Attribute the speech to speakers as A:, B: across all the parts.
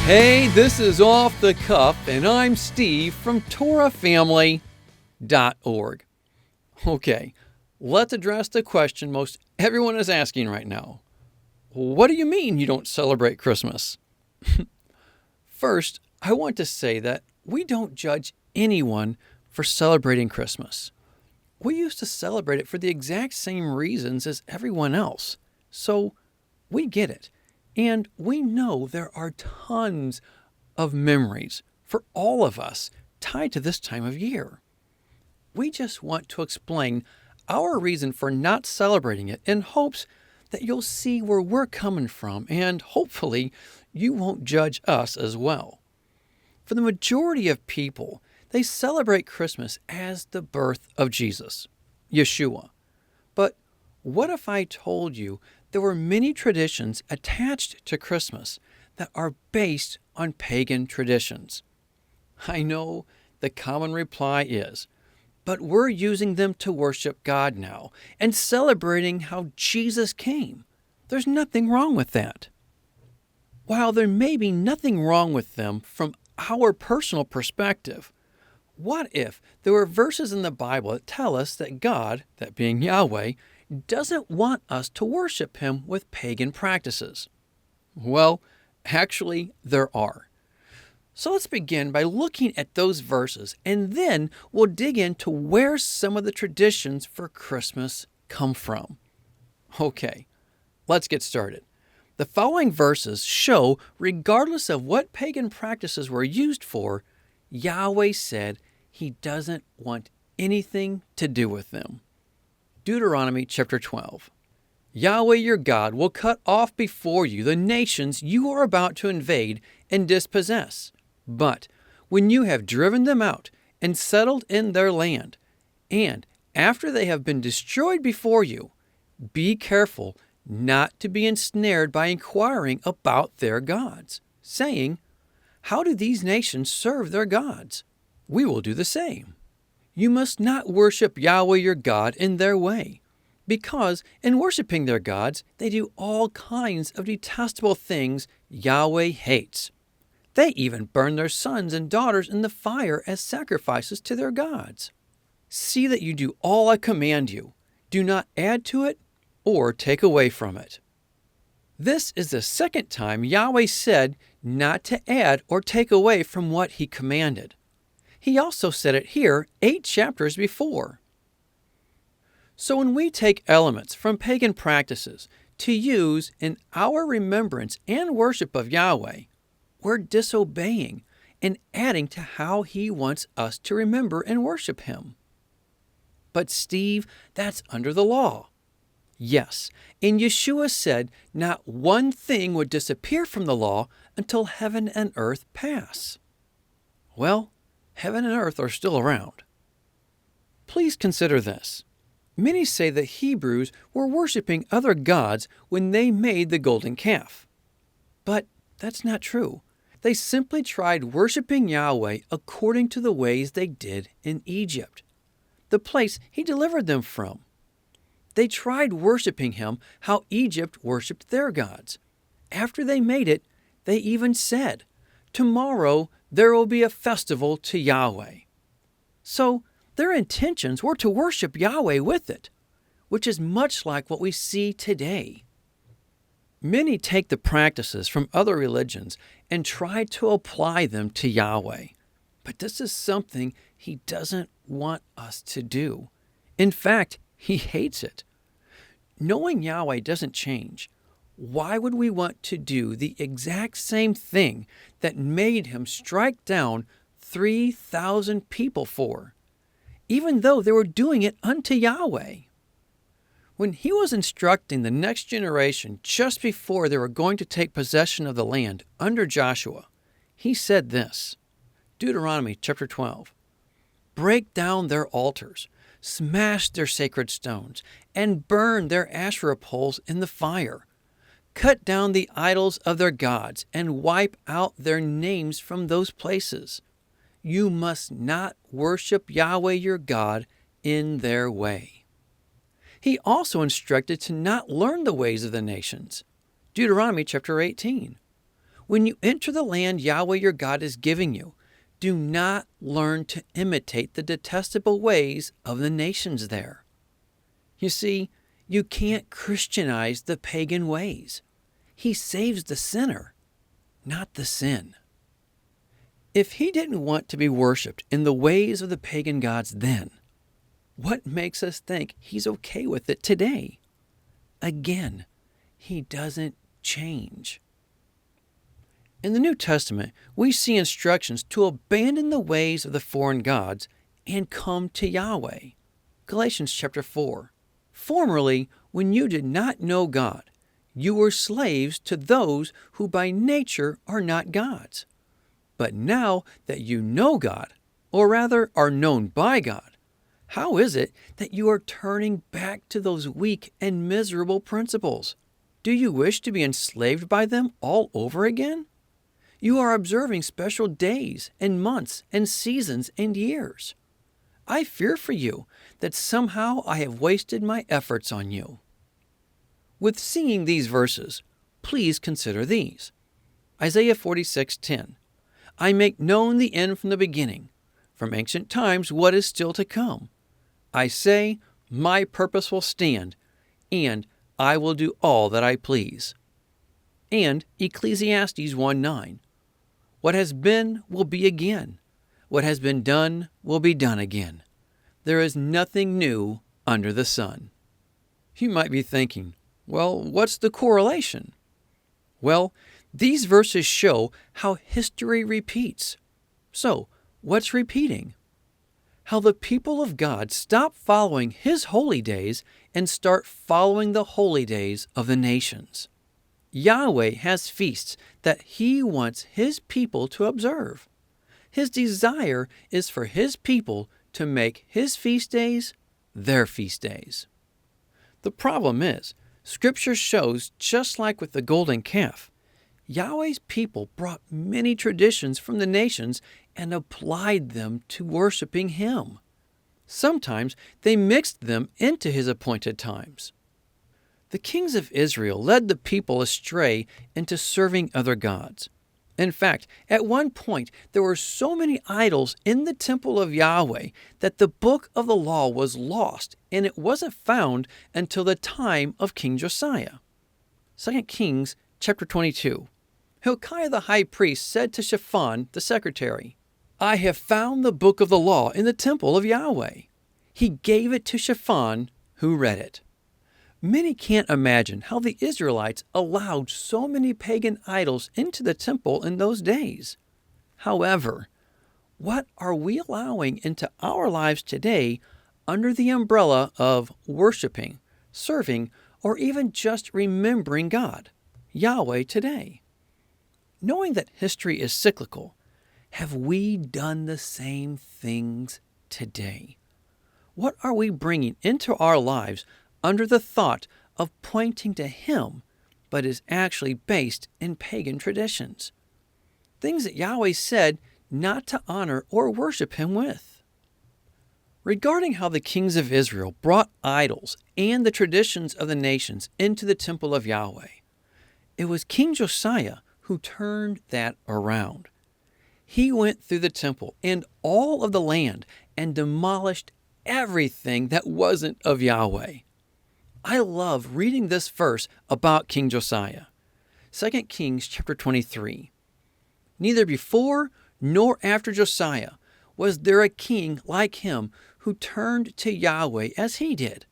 A: Hey, this is Off the Cuff, and I'm Steve from TorahFamily.org. Okay, let's address the question most everyone is asking right now. What do you mean you don't celebrate Christmas? First, I want to say that we don't judge anyone for celebrating Christmas. We used to celebrate it for the exact same reasons as everyone else, so we get it. And we know there are tons of memories for all of us tied to this time of year. We just want to explain our reason for not celebrating it in hopes that you'll see where we're coming from and hopefully you won't judge us as well. For the majority of people, they celebrate Christmas as the birth of Jesus, Yeshua. But what if I told you there were many traditions attached to Christmas that are based on pagan traditions? I know the common reply is, but we're using them to worship God now and celebrating how Jesus came. There's nothing wrong with that. While there may be nothing wrong with them from our personal perspective, what if there were verses in the Bible that tell us that God, that being Yahweh, doesn't want us to worship Him with pagan practices? Well, actually, there are. So let's begin by looking at those verses, and then we'll dig into where some of the traditions for Christmas come from. Okay, let's get started. The following verses show, regardless of what pagan practices were used for, Yahweh said He doesn't want anything to do with them. Deuteronomy chapter 12. Yahweh your God will cut off before you the nations you are about to invade and dispossess. But when you have driven them out and settled in their land, and after they have been destroyed before you, be careful not to be ensnared by inquiring about their gods, saying, how do these nations serve their gods? We will do the same. You must not worship Yahweh your God in their way, because in worshiping their gods, they do all kinds of detestable things Yahweh hates. They even burn their sons and daughters in the fire as sacrifices to their gods. See that you do all I command you. Do not add to it or take away from it. This is the second time Yahweh said not to add or take away from what He commanded. He also said it here 8 chapters before. So when we take elements from pagan practices to use in our remembrance and worship of Yahweh, we're disobeying and adding to how He wants us to remember and worship Him. But Steve, that's under the law. Yes, and Yeshua said not one thing would disappear from the law until heaven and earth pass. Well, heaven and earth are still around. Please consider this. Many say that Hebrews were worshiping other gods when they made the golden calf. But that's not true. They simply tried worshiping Yahweh according to the ways they did in Egypt, the place He delivered them from. They tried worshiping Him how Egypt worshiped their gods. After they made it, they even said, tomorrow there will be a festival to Yahweh. So their intentions were to worship Yahweh with it, which is much like what we see today. Many take the practices from other religions and try to apply them to Yahweh. But this is something He doesn't want us to do. In fact, He hates it. Knowing Yahweh doesn't change, why would we want to do the exact same thing that made Him strike down 3,000 people for, even though they were doing it unto Yahweh? When He was instructing the next generation just before they were going to take possession of the land under Joshua, He said this, Deuteronomy chapter 12, break down their altars, smash their sacred stones, and burn their Asherah poles in the fire. Cut down the idols of their gods and wipe out their names from those places. You must not worship Yahweh your God in their way. He also instructed to not learn the ways of the nations. Deuteronomy chapter 18. When you enter the land Yahweh your God is giving you, do not learn to imitate the detestable ways of the nations there. You see, you can't Christianize the pagan ways. He saves the sinner, not the sin. If he didn't want to be worshipped in the ways of the pagan gods then, what makes us think he's okay with it today? Again, he doesn't change. In the New Testament, we see instructions to abandon the ways of the foreign gods and come to Yahweh. Galatians chapter 4. Formerly, when you did not know God, you were slaves to those who by nature are not gods. But now that you know God, or rather are known by God, how is it that you are turning back to those weak and miserable principles? Do you wish to be enslaved by them all over again? You are observing special days and months and seasons and years. I fear for you that somehow I have wasted my efforts on you. With seeing these verses, please consider these. Isaiah 46:10. I make known the end from the beginning, from ancient times what is still to come. I say, my purpose will stand, and I will do all that I please. And Ecclesiastes 1:9. What has been will be again. What has been done will be done again. There is nothing new under the sun. You might be thinking, well, what's the correlation? Well, these verses show how history repeats. So, what's repeating? How the people of God stop following His holy days and start following the holy days of the nations. Yahweh has feasts that He wants His people to observe. His desire is for His people to make His feast days their feast days. The problem is, Scripture shows, just like with the golden calf, Yahweh's people brought many traditions from the nations and applied them to worshiping Him. Sometimes they mixed them into His appointed times. The kings of Israel led the people astray into serving other gods. In fact, at one point, there were so many idols in the temple of Yahweh that the book of the law was lost, and it wasn't found until the time of King Josiah. 2 Kings chapter 22. Hilkiah the high priest said to Shaphan the secretary, I have found the book of the law in the temple of Yahweh. He gave it to Shaphan, who read it. Many can't imagine how the Israelites allowed so many pagan idols into the temple in those days. However, what are we allowing into our lives today under the umbrella of worshiping, serving, or even just remembering God, Yahweh today? Knowing that history is cyclical, have we done the same things today? What are we bringing into our lives under the thought of pointing to Him, but is actually based in pagan traditions? Things that Yahweh said not to honor or worship Him with. Regarding how the kings of Israel brought idols and the traditions of the nations into the temple of Yahweh, it was King Josiah who turned that around. He went through the temple and all of the land and demolished everything that wasn't of Yahweh. I love reading this verse about King Josiah. 2 Kings chapter 23. Neither before nor after Josiah was there a king like him who turned to Yahweh as he did,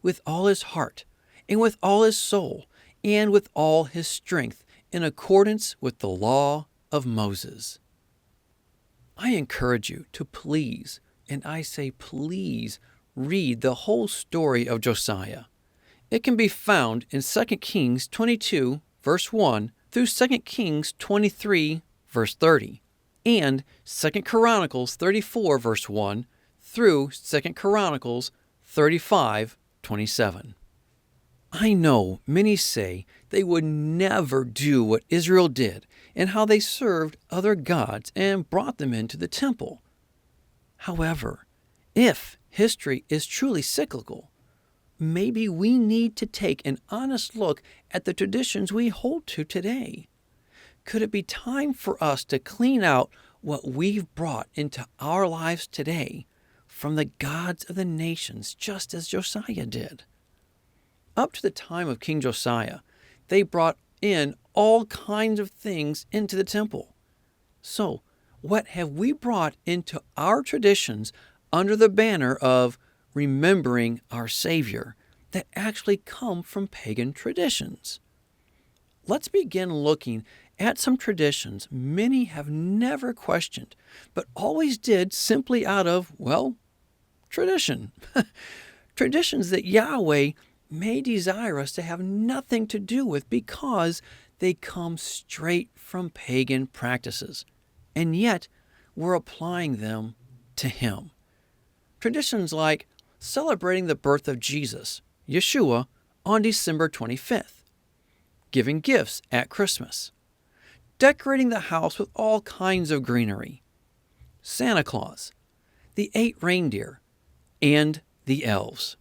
A: with all his heart, and with all his soul, and with all his strength, in accordance with the law of Moses. I encourage you to please, and I say please, read the whole story of Josiah. It can be found in 2 Kings 22, verse 1, through 2 Kings 23, verse 30, and 2 Chronicles 34, verse 1, through 2 Chronicles 35, 27. I know many say they would never do what Israel did and how they served other gods and brought them into the temple. However, if history is truly cyclical, maybe we need to take an honest look at the traditions we hold to today. could it be time for us to clean out what we've brought into our lives today from the gods of the nations, just as Josiah did? Up to the time of King Josiah, they brought in all kinds of things into the temple. So, what have we brought into our traditions under the banner of remembering our Savior that actually come from pagan traditions? Let's begin looking at some traditions many have never questioned, but always did simply out of, well, tradition. Traditions that Yahweh may desire us to have nothing to do with because they come straight from pagan practices, and yet we're applying them to Him. Traditions like celebrating the birth of Jesus, Yeshua, on December 25th, giving gifts at Christmas, decorating the house with all kinds of greenery, Santa Claus, the 8 reindeer, and the elves.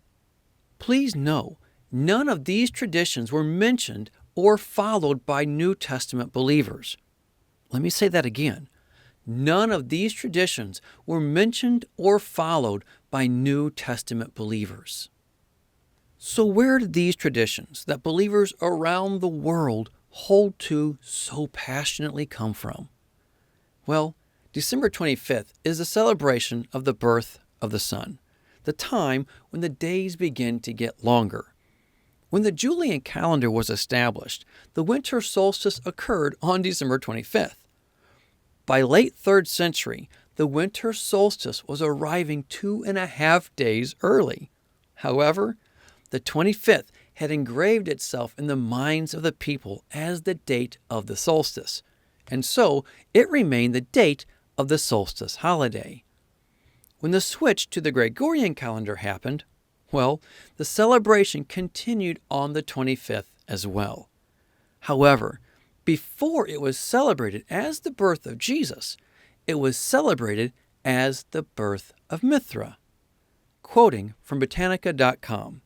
A: Please know, none of these traditions were mentioned or followed by New Testament believers. Let me say that again. None of these traditions were mentioned or followed by New Testament believers. So where did these traditions that believers around the world hold to so passionately come from? Well, December 25th is a celebration of the birth of the sun, the time when the days begin to get longer. When the Julian calendar was established, the winter solstice occurred on December 25th. By late 3rd century, the winter solstice was arriving 2.5 days early. However, the 25th had engraved itself in the minds of the people as the date of the solstice, and so it remained the date of the solstice holiday. When the switch to the Gregorian calendar happened, well, the celebration continued on the 25th as well. However, before it was celebrated as the birth of Jesus, it was celebrated as the birth of Mithras. Quoting from Britannica.com,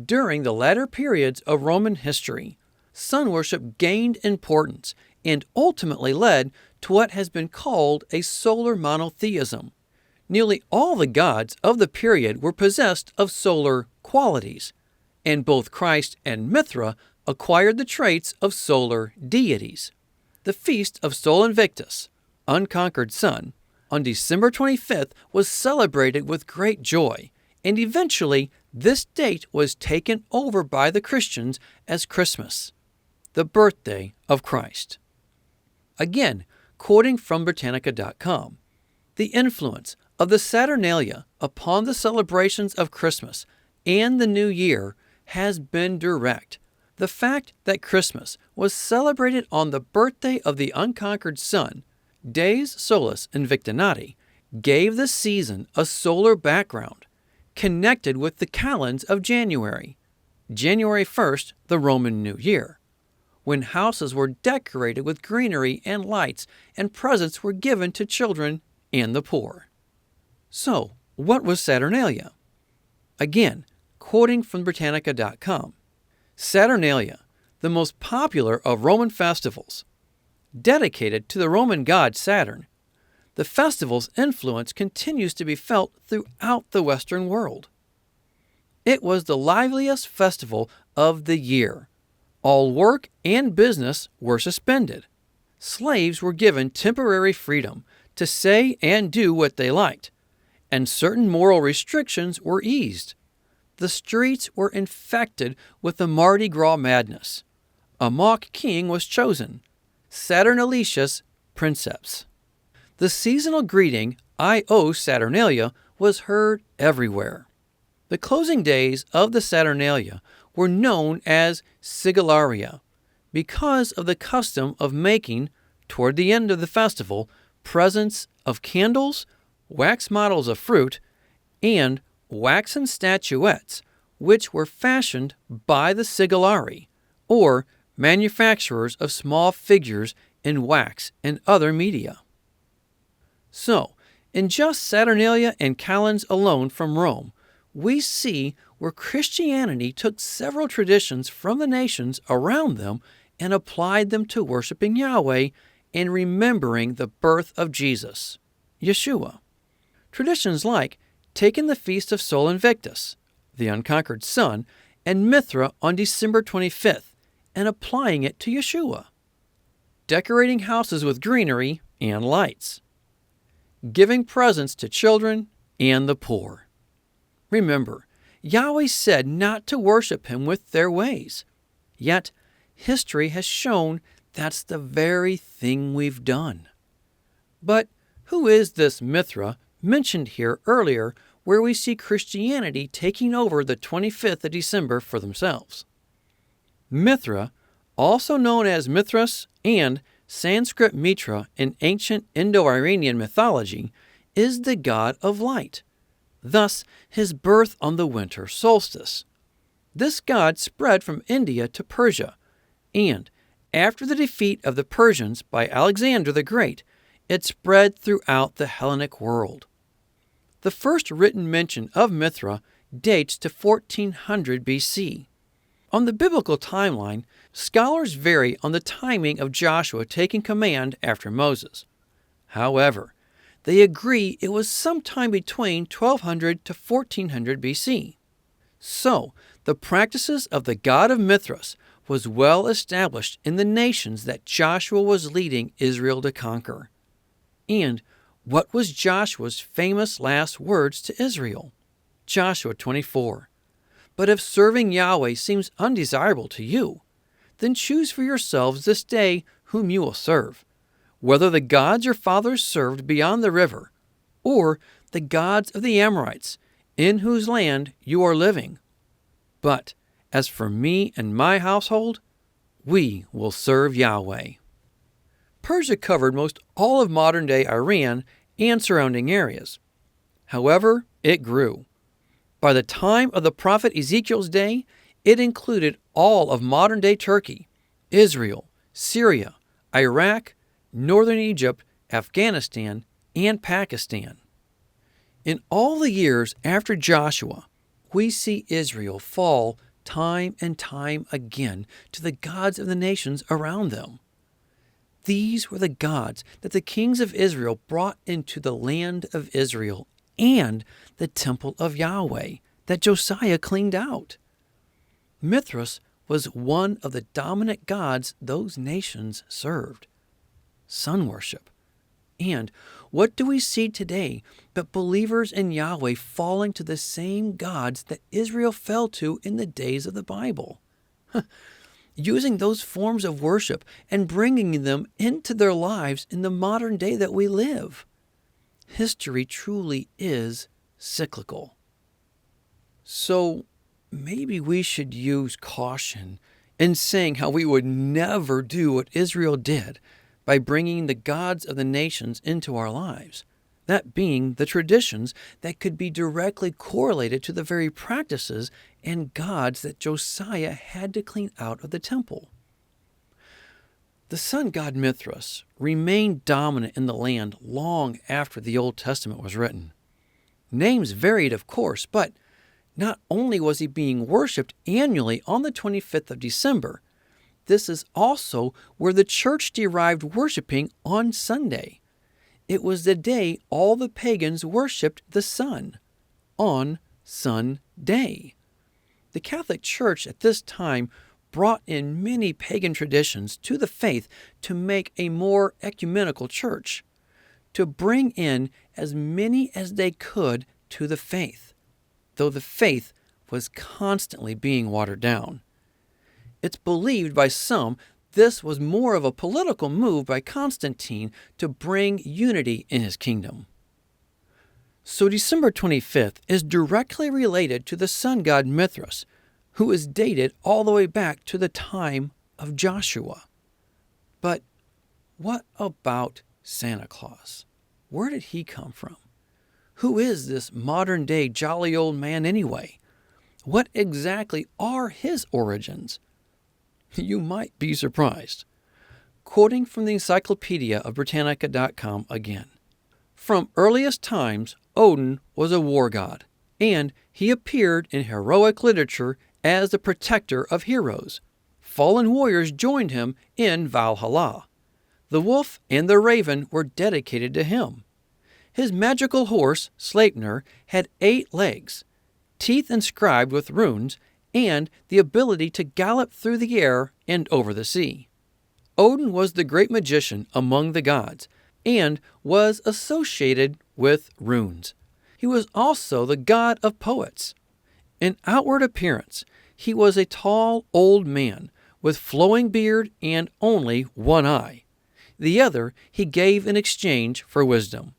A: during the latter periods of Roman history, sun worship gained importance and ultimately led to what has been called a solar monotheism. Nearly all the gods of the period were possessed of solar qualities, and both Christ and Mithras acquired the traits of solar deities. The feast of Sol Invictus, unconquered sun, on December 25th was celebrated with great joy, and eventually this date was taken over by the Christians as Christmas, the birthday of Christ. Again, quoting from Britannica.com, the influence of the Saturnalia upon the celebrations of Christmas and the New Year has been direct. The fact that Christmas was celebrated on the birthday of the unconquered sun, Dies Solis Invictinati, gave the season a solar background, connected with the calends of January 1st, the Roman New Year, when houses were decorated with greenery and lights and presents were given to children and the poor. So, what was Saturnalia? Again, quoting from Britannica.com, Saturnalia, the most popular of Roman festivals, dedicated to the Roman god Saturn, the festival's influence continues to be felt throughout the Western world. It was the liveliest festival of the year. All work and business were suspended. Slaves were given temporary freedom to say and do what they liked, and certain moral restrictions were eased. The streets were infected with the Mardi Gras madness. A mock king was chosen, Saturnalicious Princeps. The seasonal greeting, "I O Saturnalia," was heard everywhere. The closing days of the Saturnalia were known as Sigillaria because of the custom of making, toward the end of the festival, presents of candles, wax models of fruit, and waxen statuettes, which were fashioned by the Sigillari, or manufacturers of small figures in wax and other media. So, in just Saturnalia and calends alone from Rome, we see where Christianity took several traditions from the nations around them and applied them to worshiping Yahweh and remembering the birth of Jesus, Yeshua. Traditions like taking the Feast of Sol Invictus, the unconquered sun, and Mithras on December 25th, and applying it to Yeshua. Decorating houses with greenery and lights. Giving presents to children and the poor. Remember, Yahweh said not to worship him with their ways. Yet, history has shown that's the very thing we've done. But who is this Mithras mentioned here earlier, where we see Christianity taking over the 25th of December for themselves? Mithras, also known as Mithras and Sanskrit Mitra in ancient Indo-Iranian mythology, is the god of light. Thus, his birth on the winter solstice. This god spread from India to Persia, and after the defeat of the Persians by Alexander the Great, it spread throughout the Hellenic world. The first written mention of Mithras dates to 1400 BC. On the biblical timeline, scholars vary on the timing of Joshua taking command after Moses. However, they agree it was sometime between 1200 to 1400 BC. So, the practices of the god of Mithras was well established in the nations that Joshua was leading Israel to conquer. And what was Joshua's famous last words to Israel? Joshua 24. But if serving Yahweh seems undesirable to you, then choose for yourselves this day whom you will serve, whether the gods your fathers served beyond the river, or the gods of the Amorites, in whose land you are living. But as for me and my household, we will serve Yahweh. Persia covered most all of modern-day Iran and surrounding areas. However, it grew. By the time of the prophet Ezekiel's day, it included all of modern-day Turkey, Israel, Syria, Iraq, northern Egypt, Afghanistan, and Pakistan. In all the years after Joshua, we see Israel fall time and time again to the gods of the nations around them. These were the gods that the kings of Israel brought into the land of Israel and the temple of Yahweh that Josiah cleaned out. Mithras was one of the dominant gods those nations served. Sun worship. And what do we see today but believers in Yahweh falling to the same gods that Israel fell to in the days of the Bible? Using those forms of worship and bringing them into their lives in the modern day that we live. History truly is cyclical. So maybe we should use caution in saying how we would never do what Israel did by bringing the gods of the nations into our lives, that being the traditions that could be directly correlated to the very practices and gods that Josiah had to clean out of the temple. The sun god Mithras remained dominant in the land long after the Old Testament was written. Names varied, of course, but not only was he being worshipped annually on the 25th of December, this is also where the church derived worshiping on Sunday. It was the day all the pagans worshipped the sun, on Sunday. The Catholic Church at this time brought in many pagan traditions to the faith to make a more ecumenical church, to bring in as many as they could to the faith, though the faith was constantly being watered down. It's believed by some this was more of a political move by Constantine to bring unity in his kingdom. So December 25th is directly related to the sun god Mithras, who is dated all the way back to the time of Joshua. But what about Santa Claus? Where did he come from? Who is this modern-day jolly old man anyway? What exactly are his origins? You might be surprised. Quoting from the Encyclopedia of Britannica.com again. From earliest times, Odin was a war god, and he appeared in heroic literature as the protector of heroes, fallen warriors joined him in Valhalla. The wolf and the raven were dedicated to him. His magical horse, Sleipnir, had 8 legs, teeth inscribed with runes, and the ability to gallop through the air and over the sea. Odin was the great magician among the gods and was associated with runes. He was also the god of poets. In outward appearance, he was a tall old man with flowing beard and only one eye. The other he gave in exchange for wisdom.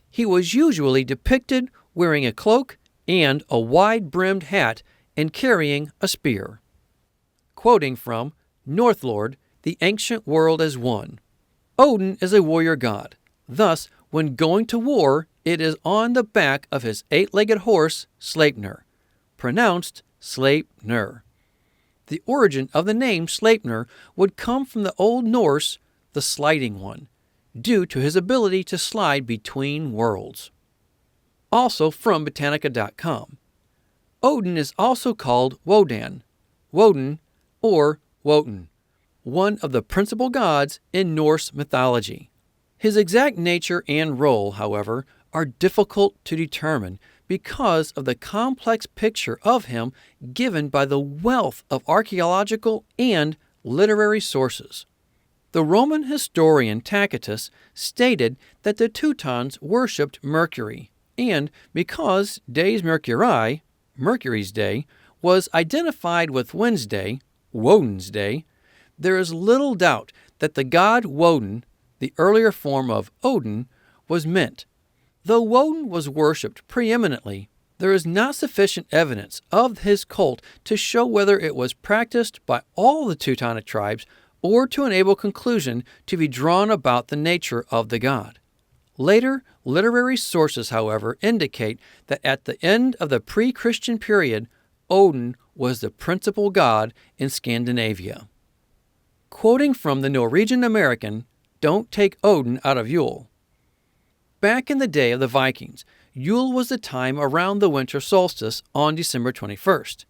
A: He was usually depicted wearing a cloak and a wide-brimmed hat and carrying a spear. Quoting from Northlord, The Ancient World as One. Odin is a warrior god. Thus, when going to war, it is on the back of his 8-legged horse, Sleipnir, pronounced Sleipnir. The origin of the name Sleipnir would come from the Old Norse, the sliding one, due to his ability to slide between worlds. Also from Botanica.com. Odin is also called Wodan, Woden, or Wotan, one of the principal gods in Norse mythology. His exact nature and role, however, are difficult to determine because of the complex picture of him given by the wealth of archaeological and literary sources. The Roman historian Tacitus stated that the Teutons worshipped Mercury, and because Dies Mercurii, Mercury's Day, was identified with Wednesday, Woden's Day, there is little doubt that the god Woden, the earlier form of Odin, was meant. Though Woden was worshipped preeminently, there is not sufficient evidence of his cult to show whether it was practiced by all the Teutonic tribes or to enable conclusion to be drawn about the nature of the god. Later literary sources, however, indicate that at the end of the pre-Christian period, Odin was the principal god in Scandinavia. Quoting from the Norwegian American, "Don't take Odin out of Yule." Back in the day of the Vikings, Yule was the time around the winter solstice on December 21st.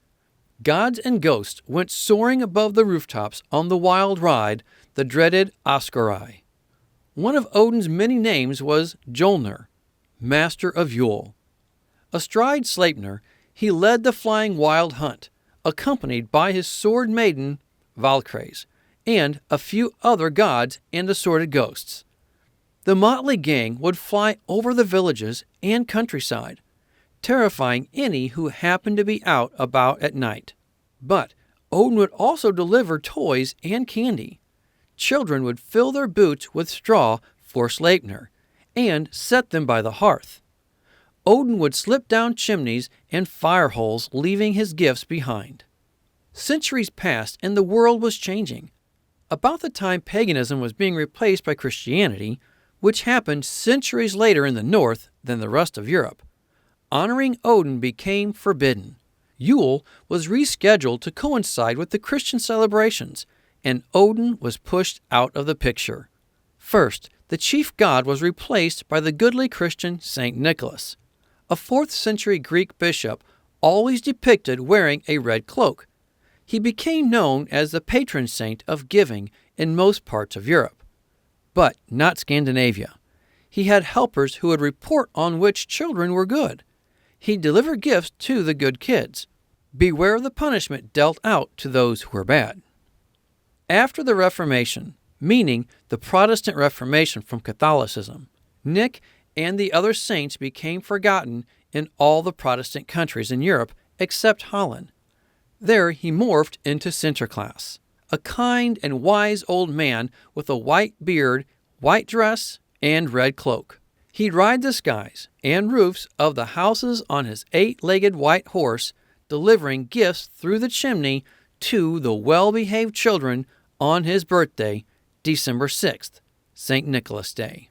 A: Gods and ghosts went soaring above the rooftops on the wild ride, the dreaded Askerai. One of Odin's many names was Jolnir, Master of Yule. Astride Sleipnir, he led the flying wild hunt, accompanied by his sword maiden, Valkyries, and a few other gods and assorted ghosts. The motley gang would fly over the villages and countryside, terrifying any who happened to be out about at night. But Odin would also deliver toys and candy. Children would fill their boots with straw for Sleipnir and set them by the hearth. Odin would slip down chimneys and fire holes, leaving his gifts behind. Centuries passed and the world was changing. About the time paganism was being replaced by Christianity, which happened centuries later in the north than the rest of Europe, honoring Odin became forbidden. Yule was rescheduled to coincide with the Christian celebrations, and Odin was pushed out of the picture. First, the chief god was replaced by the goodly Christian Saint Nicholas, a 4th century Greek bishop always depicted wearing a red cloak. He became known as the patron saint of giving in most parts of Europe, but not Scandinavia. He had helpers who would report on which children were good. He delivered gifts to the good kids. Beware of the punishment dealt out to those who were bad. After the Reformation, meaning the Protestant Reformation from Catholicism, Nick and the other saints became forgotten in all the Protestant countries in Europe except Holland. There he morphed into Sinterklaas, a kind and wise old man with a white beard, white dress, and red cloak. He'd ride the skies and roofs of the houses on his 8-legged white horse, delivering gifts through the chimney to the well-behaved children on his birthday, December 6th, St. Nicholas Day.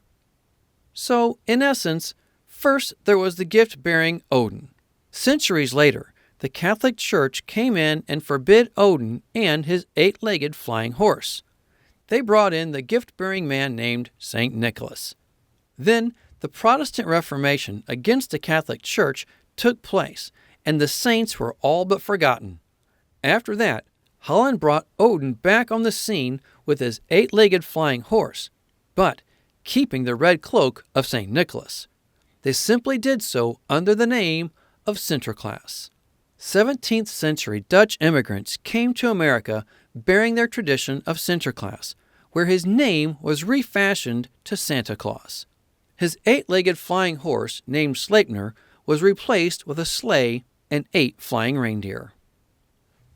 A: So, in essence, first there was the gift-bearing Odin. Centuries later, the Catholic Church came in and forbid Odin and his 8-legged flying horse. They brought in the gift-bearing man named St. Nicholas. Then, the Protestant Reformation against the Catholic Church took place, and the saints were all but forgotten. After that, Holland brought Odin back on the scene with his 8-legged flying horse, but keeping the red cloak of St. Nicholas. They simply did so under the name of Sinterklaas. 17th century Dutch immigrants came to America bearing their tradition of Sinterklaas, where his name was refashioned to Santa Claus. His 8-legged flying horse, named Sleipnir, was replaced with a sleigh and 8 flying reindeer.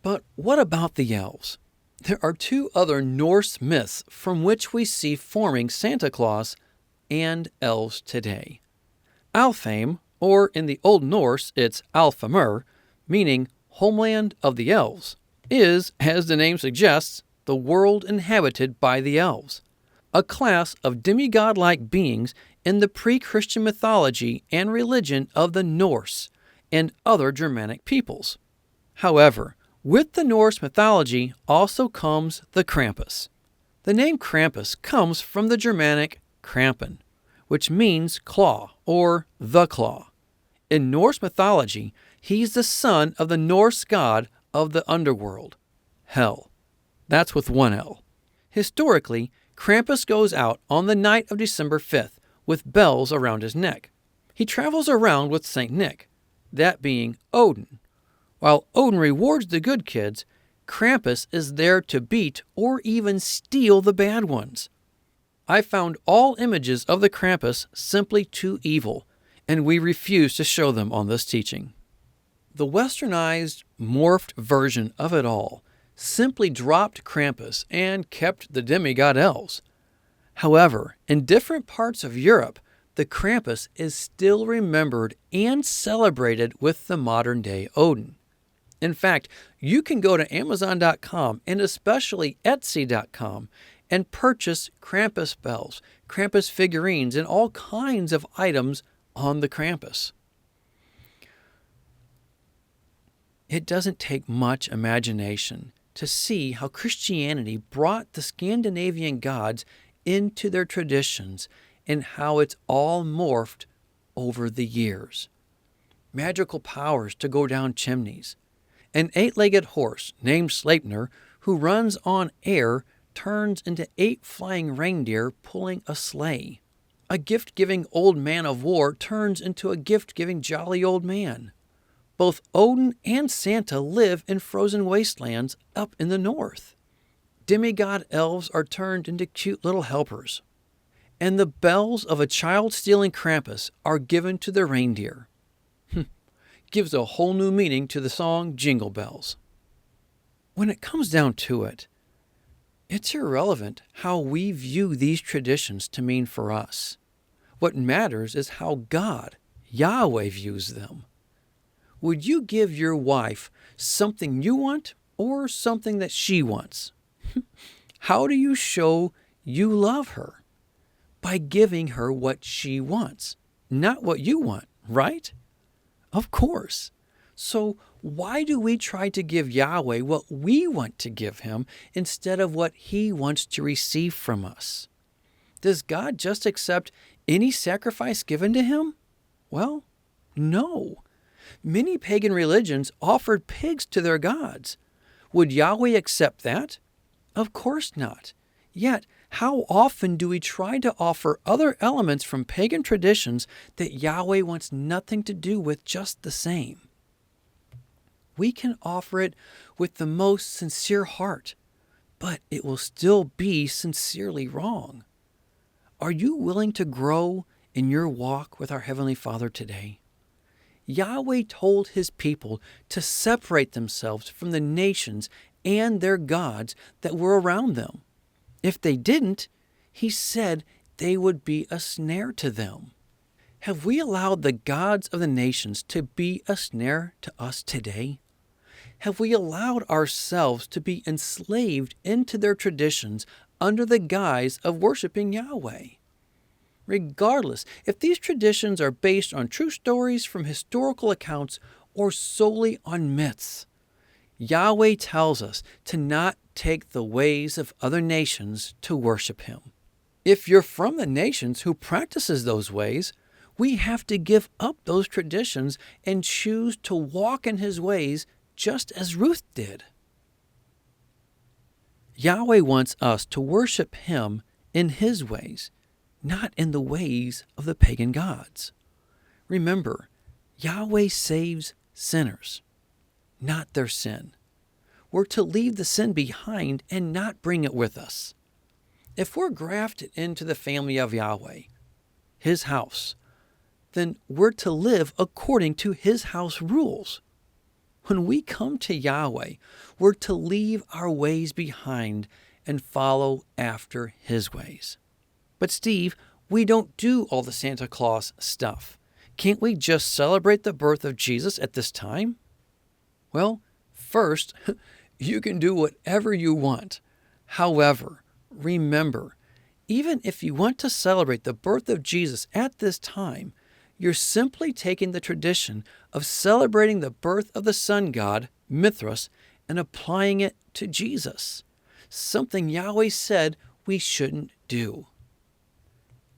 A: But what about the elves? There are 2 other Norse myths from which we see forming Santa Claus and elves today. Alfheim, or in the Old Norse it's Alfheimr, meaning homeland of the elves, is, as the name suggests, the world inhabited by the elves, a class of demigod-like beings in the pre-Christian mythology and religion of the Norse and other Germanic peoples. However, with the Norse mythology also comes the Krampus. The name Krampus comes from the Germanic Krampen, which means claw or the claw. In Norse mythology, he's the son of the Norse god of the underworld, Hel. That's with one L. Historically, Krampus goes out on the night of December 5th with bells around his neck. He travels around with St. Nick, that being Odin. While Odin rewards the good kids, Krampus is there to beat or even steal the bad ones. I found all images of the Krampus simply too evil, and we refuse to show them on this teaching. The westernized, morphed version of it all simply dropped Krampus and kept the demigod elves. However, in different parts of Europe, the Krampus is still remembered and celebrated with the modern-day Odin. In fact, you can go to Amazon.com and especially Etsy.com and purchase Krampus bells, Krampus figurines, and all kinds of items on the Krampus. It doesn't take much imagination to see how Christianity brought the Scandinavian gods into their traditions and how it's all morphed over the years. Magical powers to go down chimneys. An 8-legged horse named Sleipnir who runs on air turns into 8 flying reindeer pulling a sleigh. A gift-giving old man of war turns into a gift-giving jolly old man. Both Odin and Santa live in frozen wastelands up in the north. Demigod elves are turned into cute little helpers. And the bells of a child-stealing Krampus are given to the reindeer. Gives a whole new meaning to the song Jingle Bells. When it comes down to it, it's irrelevant how we view these traditions to mean for us. What matters is how God, Yahweh, views them. Would you give your wife something you want or something that she wants? How do you show you love her? By giving her what she wants, not what you want, right? Of course. So why do we try to give Yahweh what we want to give him instead of what he wants to receive from us? Does God just accept any sacrifice given to him? Well, no. Many pagan religions offered pigs to their gods. Would Yahweh accept that? Of course not. Yet, how often do we try to offer other elements from pagan traditions that Yahweh wants nothing to do with just the same? We can offer it with the most sincere heart, but it will still be sincerely wrong. Are you willing to grow in your walk with our Heavenly Father today? Yahweh told his people to separate themselves from the nations and their gods that were around them. If they didn't, he said they would be a snare to them. Have we allowed the gods of the nations to be a snare to us today? Have we allowed ourselves to be enslaved into their traditions under the guise of worshiping Yahweh? Regardless if these traditions are based on true stories from historical accounts or solely on myths, Yahweh tells us to not take the ways of other nations to worship him. If you're from the nations who practices those ways, we have to give up those traditions and choose to walk in his ways just as Ruth did. Yahweh wants us to worship Him in His ways, not in the ways of the pagan gods. Remember, Yahweh saves sinners, not their sin. We're to leave the sin behind and not bring it with us. If we're grafted into the family of Yahweh, His house, then we're to live according to His house rules. When we come to Yahweh, we're to leave our ways behind and follow after His ways. But Steve, we don't do all the Santa Claus stuff. Can't we just celebrate the birth of Jesus at this time? Well, first, you can do whatever you want. However, remember, even if you want to celebrate the birth of Jesus at this time, you're simply taking the tradition of celebrating the birth of the sun god, Mithras, and applying it to Jesus, something Yahweh said we shouldn't do.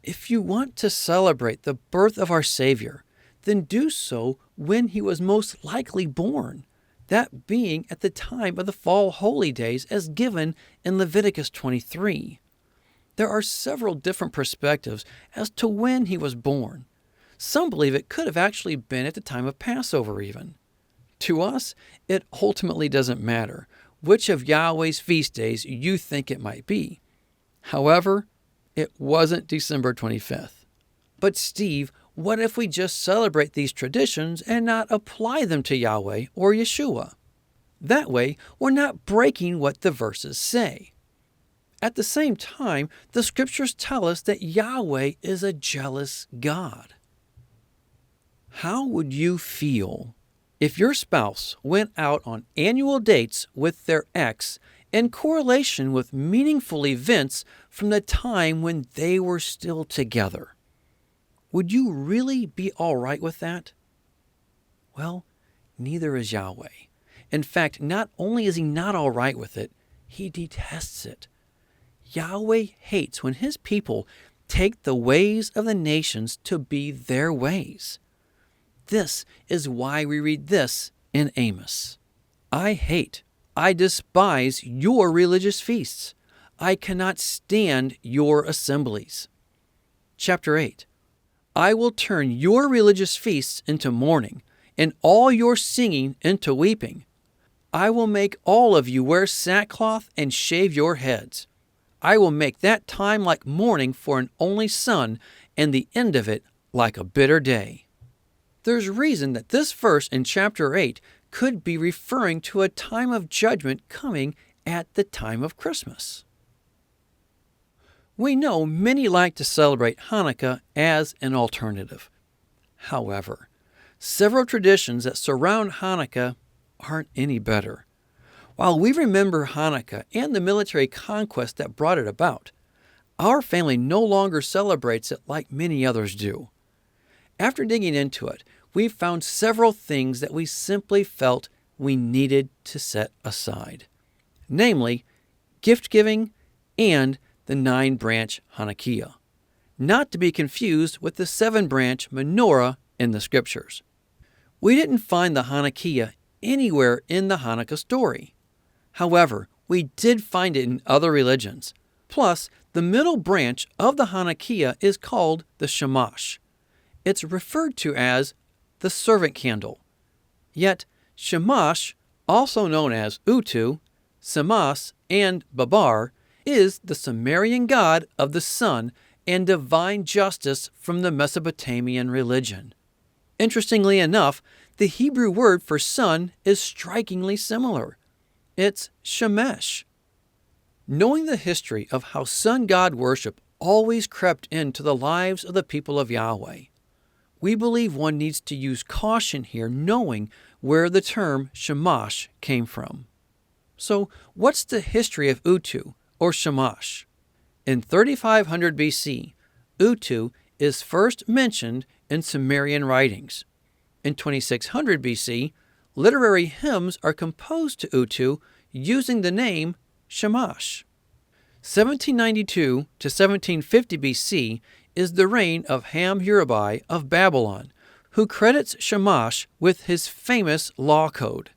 A: If you want to celebrate the birth of our Savior, then do so when He was most likely born, that being at the time of the fall holy days as given in Leviticus 23. There are several different perspectives as to when He was born. Some believe it could have actually been at the time of Passover even. To us, it ultimately doesn't matter which of Yahweh's feast days you think it might be. However, it wasn't December 25th. But Steve, what if we just celebrate these traditions and not apply them to Yahweh or Yeshua? That way, we're not breaking what the verses say. At the same time, the scriptures tell us that Yahweh is a jealous God. How would you feel if your spouse went out on annual dates with their ex in correlation with meaningful events from the time when they were still together? Would you really be all right with that? Well, neither is Yahweh. In fact, not only is He not all right with it, He detests it. Yahweh hates when His people take the ways of the nations to be their ways. This is why we read this in Amos. I despise your religious feasts. I cannot stand your assemblies. Chapter 8. I will turn your religious feasts into mourning, and all your singing into weeping. I will make all of you wear sackcloth and shave your heads. I will make that time like mourning for an only son, and the end of it like a bitter day. There's reason that this verse in chapter 8 could be referring to a time of judgment coming at the time of Christmas. We know many like to celebrate Hanukkah as an alternative. However, several traditions that surround Hanukkah aren't any better. While we remember Hanukkah and the military conquest that brought it about, our family no longer celebrates it like many others do. After digging into it, we found several things that we simply felt we needed to set aside. Namely, gift-giving and the 9-branch Hanukkah, not to be confused with the 7-branch menorah in the scriptures. We didn't find the Hanukkah anywhere in the Hanukkah story. However, we did find it in other religions. Plus, the middle branch of the Hanukkah is called the Shamash. It's referred to as the servant candle. Yet, Shamash, also known as Utu, Samas, and Babar, is the Sumerian god of the sun and divine justice from the Mesopotamian religion. Interestingly enough, the Hebrew word for sun is strikingly similar. It's Shemesh. Knowing the history of how sun god worship always crept into the lives of the people of Yahweh, we believe one needs to use caution here, knowing where the term Shamash came from. So, what's the history of Utu, or Shamash? In 3500 BC, Utu is first mentioned in Sumerian writings. In 2600 BC, literary hymns are composed to Utu using the name Shamash. 1792 to 1750 BC is the reign of Hammurabi of Babylon, who credits Shamash with his famous law code.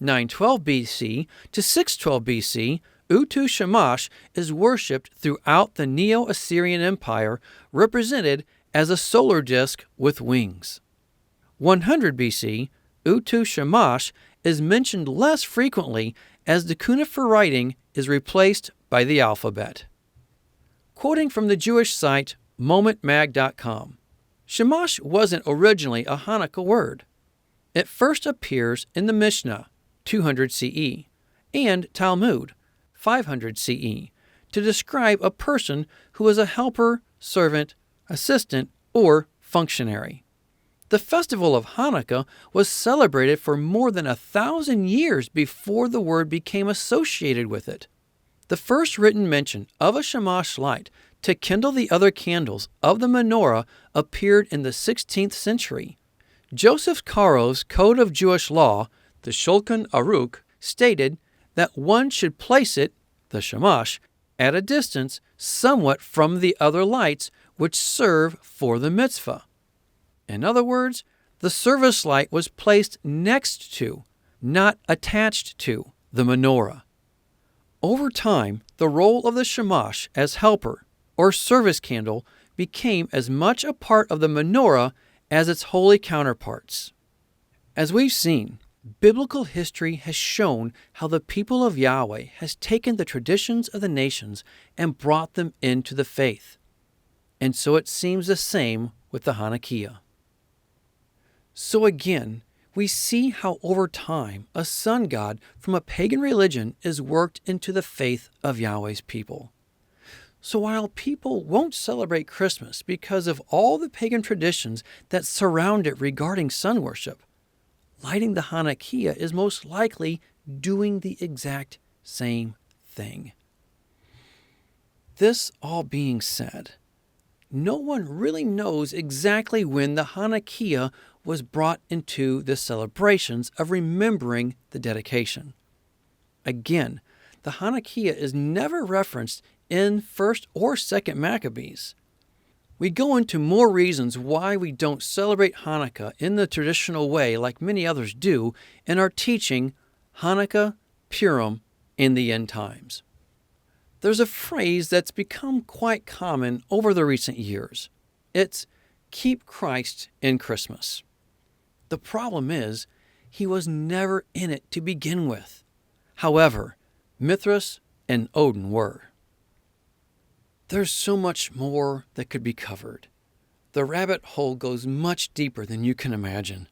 A: 912 BC to 612 BC, Utu Shamash is worshipped throughout the Neo-Assyrian Empire, represented as a solar disk with wings. 100 BC, Utu Shamash is mentioned less frequently as the cuneifer writing is replaced by the alphabet. Quoting from the Jewish site momentmag.com, Shamash wasn't originally a Hanukkah word. It first appears in the Mishnah, 200 CE, and Talmud, 500 CE, to describe a person who is a helper, servant, assistant, or functionary. The festival of Hanukkah was celebrated for more than 1,000 years before the word became associated with it. The first written mention of a Shamash light to kindle the other candles of the menorah appeared in the 16th century. Joseph Caro's Code of Jewish Law, the Shulchan Aruch, stated that one should place it, the Shamash, at a distance somewhat from the other lights which serve for the mitzvah. In other words, the service light was placed next to, not attached to, the menorah. Over time, the role of the Shamash as helper or service candle became as much a part of the menorah as its holy counterparts. As we've seen, biblical history has shown how the people of Yahweh has taken the traditions of the nations and brought them into the faith. And so it seems the same with the Hanukkah. So again, we see how over time a sun god from a pagan religion is worked into the faith of Yahweh's people. So while people won't celebrate Christmas because of all the pagan traditions that surround it regarding sun worship, lighting the Hanukkah is most likely doing the exact same thing. This all being said, no one really knows exactly when the Hanukkah was brought into the celebrations of remembering the dedication. Again, the Hanukkah is never referenced in 1st or 2nd Maccabees. We go into more reasons why we don't celebrate Hanukkah in the traditional way like many others do in our teaching, Hanukkah, Purim, in the End Times. There's a phrase that's become quite common over the recent years. It's, keep Christ in Christmas. The problem is, he was never in it to begin with. However, Mithras and Odin were. There's so much more that could be covered. The rabbit hole goes much deeper than you can imagine.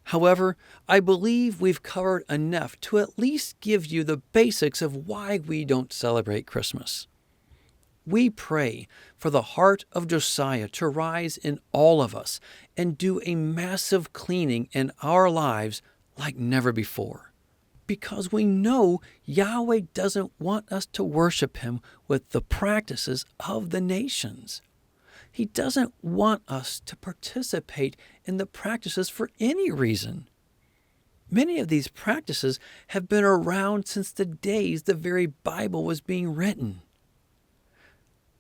A: However, I believe we've covered enough to at least give you the basics of why we don't celebrate Christmas. We pray for the heart of Josiah to rise in all of us and do a massive cleaning in our lives like never before. Because we know Yahweh doesn't want us to worship him with the practices of the nations. He doesn't want us to participate in the practices for any reason. Many of these practices have been around since the days the very Bible was being written.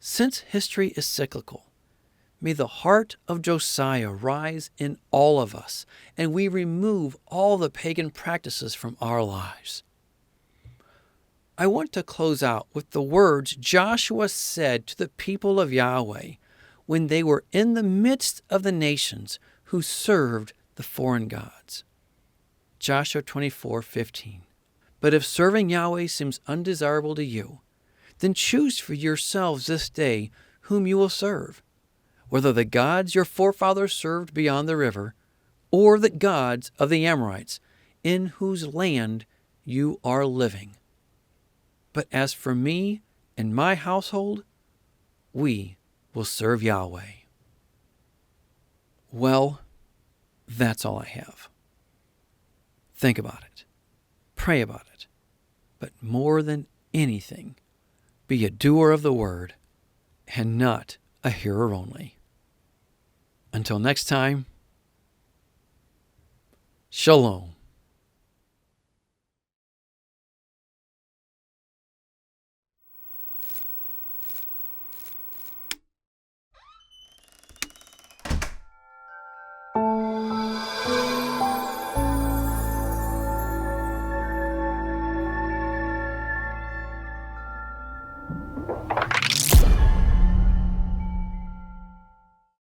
A: Since history is cyclical, may the heart of Josiah rise in all of us, and we remove all the pagan practices from our lives. I want to close out with the words Joshua said to the people of Yahweh when they were in the midst of the nations who served the foreign gods. Joshua 24:15. But if serving Yahweh seems undesirable to you, then choose for yourselves this day whom you will serve, whether the gods your forefathers served beyond the river, or the gods of the Amorites, in whose land you are living. But as for me and my household, we will serve Yahweh. Well, that's all I have. Think about it. Pray about it. But more than anything, be a doer of the word and not a hearer only. Until next time, Shalom.